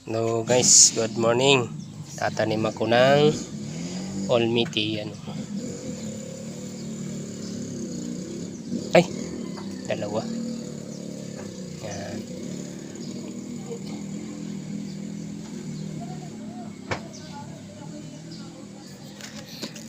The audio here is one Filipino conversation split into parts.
Hello guys, good morning. Tatanim ako ng olmiti. Ay, dalawa. Yan.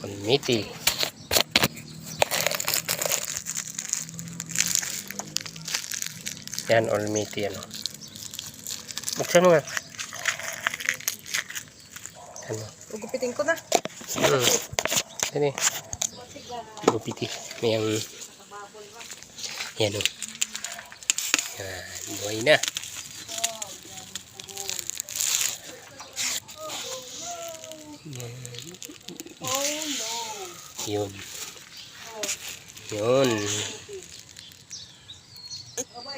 Olmiti. Yan, olmiti. Buksan mo nga. Gupitin ko na. Ini. Gupiti. May ang yan o. Yan, buhay na. Yan. Yun. Yun.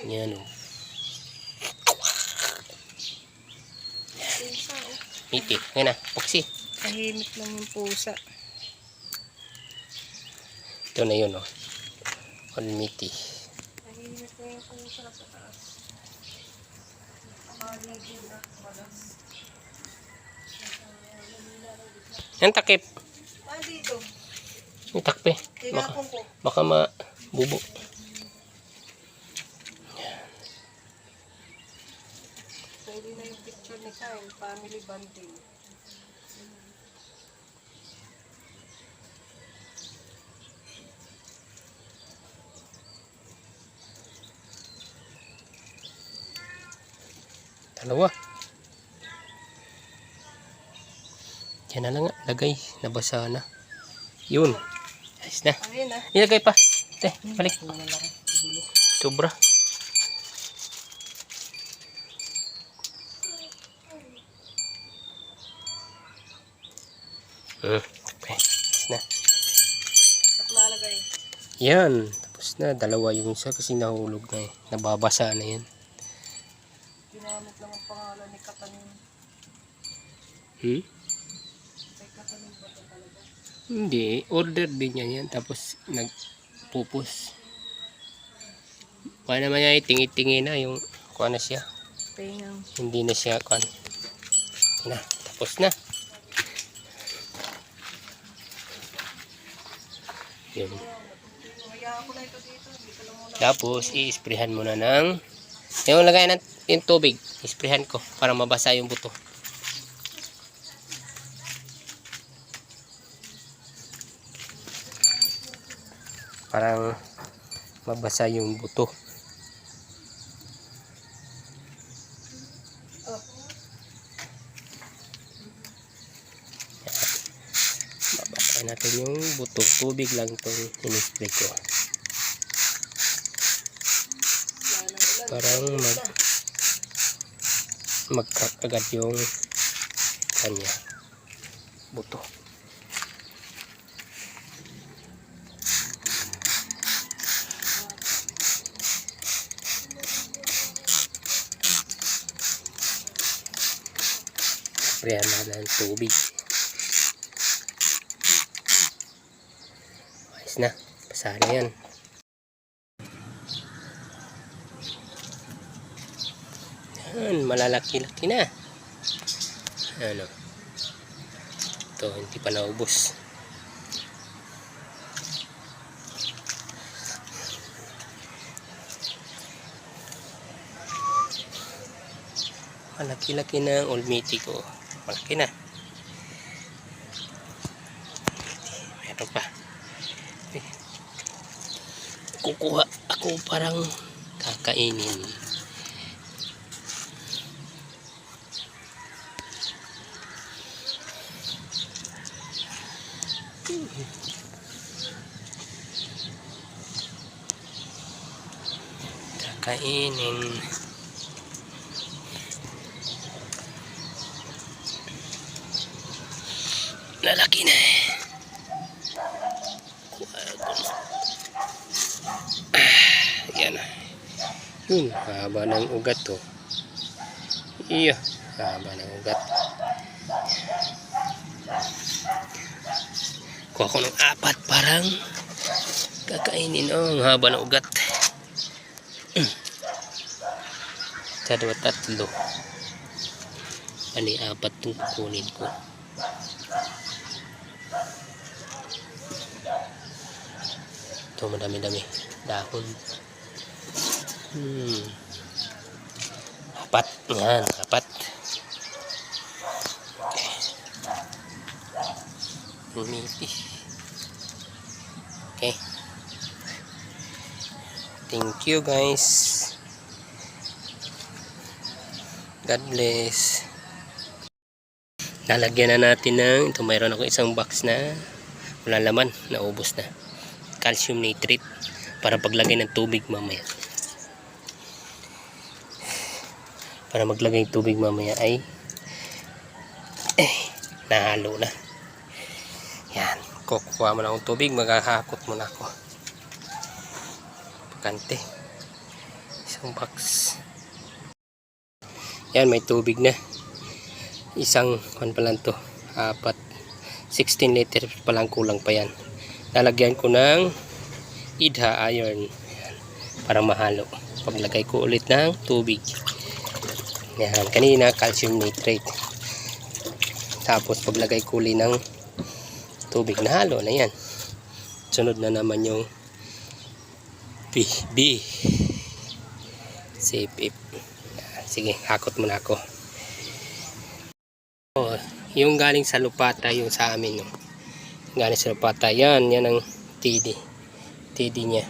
Yan o. Miti. Ngayon na. Puksi. Tahimik lang yung pusa. Ito na yun o. Olmiti. Tahimik lang yung pusa sa taas. Yan takip. Dito. Yung takpe. Tinapon ko. Baka mabubo. Pwede na yung picture ni Kyle. Family bonding. Dalawa. Yan na lang nga. Lagay. Nabasa na. Yun. Ayos na. Ayun na. Ilagay pa. Te, balik. Sobra. Okay. Ayos na. Sa lalagay. Yan. Tapos na. Dalawa yung isa kasi nahulog na eh. Nababasa na yan. Ginamit lang ang pangalan ni Katanin. Kay Katanin ba ito talaga? Hindi. Order din yan. Tapos nagpupus. Kaya naman niya tingi-tingi na yung kuha na siya. Pengang. Hindi na siya kuha na. Tapos na. Yun. Hayaan ko na ito dito. Hindi ka lang muna. Tapos i-sprayhan mo na ng yung lagay ng yung tubig. I-sprayhan ko para mabasa yung buto. Parang mabasa yung buto. Mabasa natin yung buto. Tubig lang itong in-spray ko. Parang mag-crack agad yung kanya buto. Sprayan na ng tubig. Ayos na. Basa na yan. Yan, malalaki-laki na. Ano? Ito, hindi pa naubos. Malaki-laki na ang olmiti ko. Malaki na. Meron pa. Kukuha ako parang kakainin. Kakainin. Lalaki na. Yan na. Yun, haba ng ugat to. Iya, haba ng ugat. Kuha ko ng 4 parang kakainin. Oh, ang haba ng ugat. 1, 2, 3. Bali, 4 itong kukunin ko. Ito, madami-dami. Dahon. 4. Yan, 4. Umiti. Okay. Thank you guys. God bless. Lalagyan na natin ng, ito mayroon ako isang box na wala laman, naubos na. Calcium nitrate para paglagay ng tubig mamaya. Para maglagay ng tubig mamaya ay nahalo na. Yan, kukuha mo na akong tubig, maghahakot muna ako. Pakante. Isang box. Yan, may tubig na. Isang, pa lang to, 16 liter pa lang, kulang pa yan. Lalagyan ko ng idha iron. Yan, para mahalo. Paglagay ko ulit ng tubig. Yan, kanina calcium nitrate. Tapos paglagay ko ulit ng tubig, na halo na yan. Sunod na naman yung B. CFF. Sige, hakot muna ako. Oh, yung galing sa lupata, yung sa amin, no? Galing sa lupata, yan ang TD niya.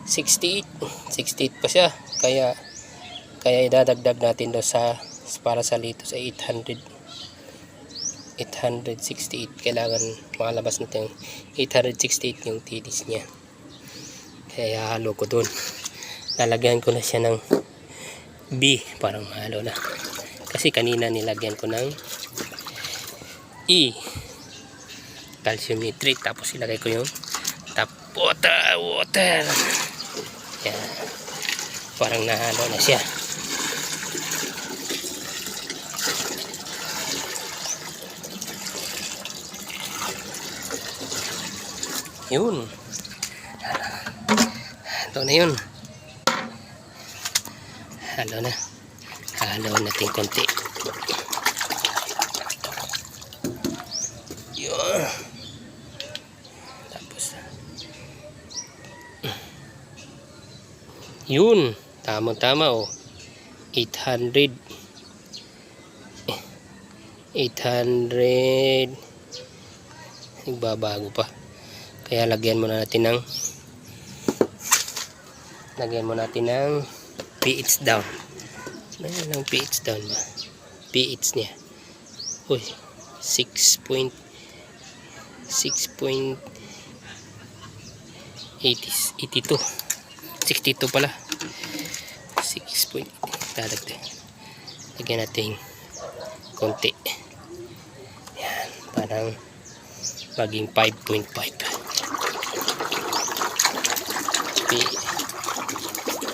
68 pa siya. Kaya idadagdag natin daw para sa litos ay 868. Kailangan makalabas natin 868 yung TDs niya. Kaya halo ko dun. Lalagyan ko na siya ng B, parang halo na. Kasi kanina nilagyan ko ng E, calcium nitrate. Tapos ilagay ko yung tap water. Yan, parang nahalo na siya. Yun, halo na yun. Halo na. Halo natin konti. Yun. Tapos yun, tama oh. 800 nagbabago pa. Kaya lagyan muna natin ng pH down. Ano ang pH down ba? pH niya. Uy, 6.82 62 pala. 6.80. Dadagdag. Lagyan natin konti. Yan, parang maging 5.5.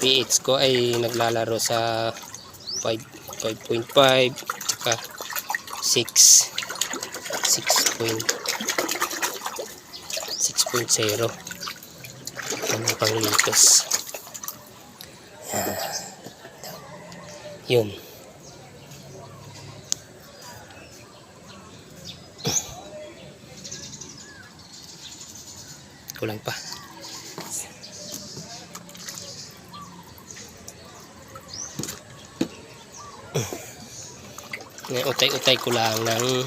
pH ko ay naglalaro sa 5.5 tsaka 6.0 ano pang litos. Yun, kulang pa. Utay-utay ko lang ng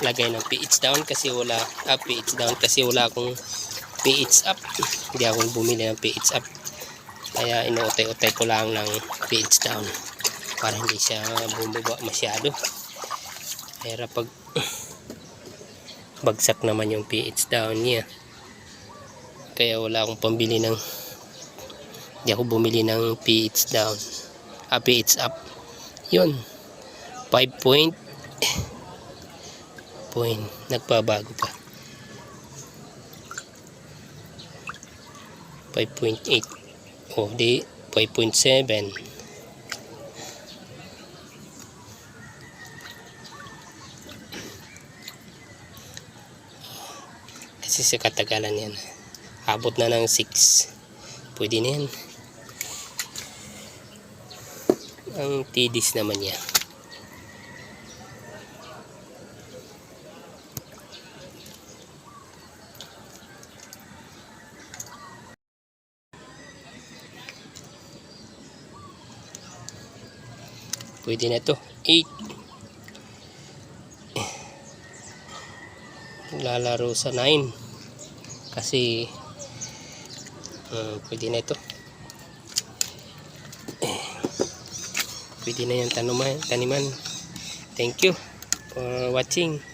lagay ng pH down kasi wala akong pH up. Hindi ako bumili ng pH up, kaya inuutay-utay ko lang ng pH down para hindi siya bumaba masyado. Kaya pag bagsak naman yung pH down niya, kaya wala akong pambili ng, hindi ako bumili ng pH down, pH up. Yun, 5 point nagbabago pa, 5.8 o di 5.7. kasi sa katagalan yan abot na ng 6, pwede na yan. Ang TDs naman yan Pwede na ito. 8. Lalaro sa 9. Kasi pwede na ito. Pwede na yung taniman. Thank you for watching.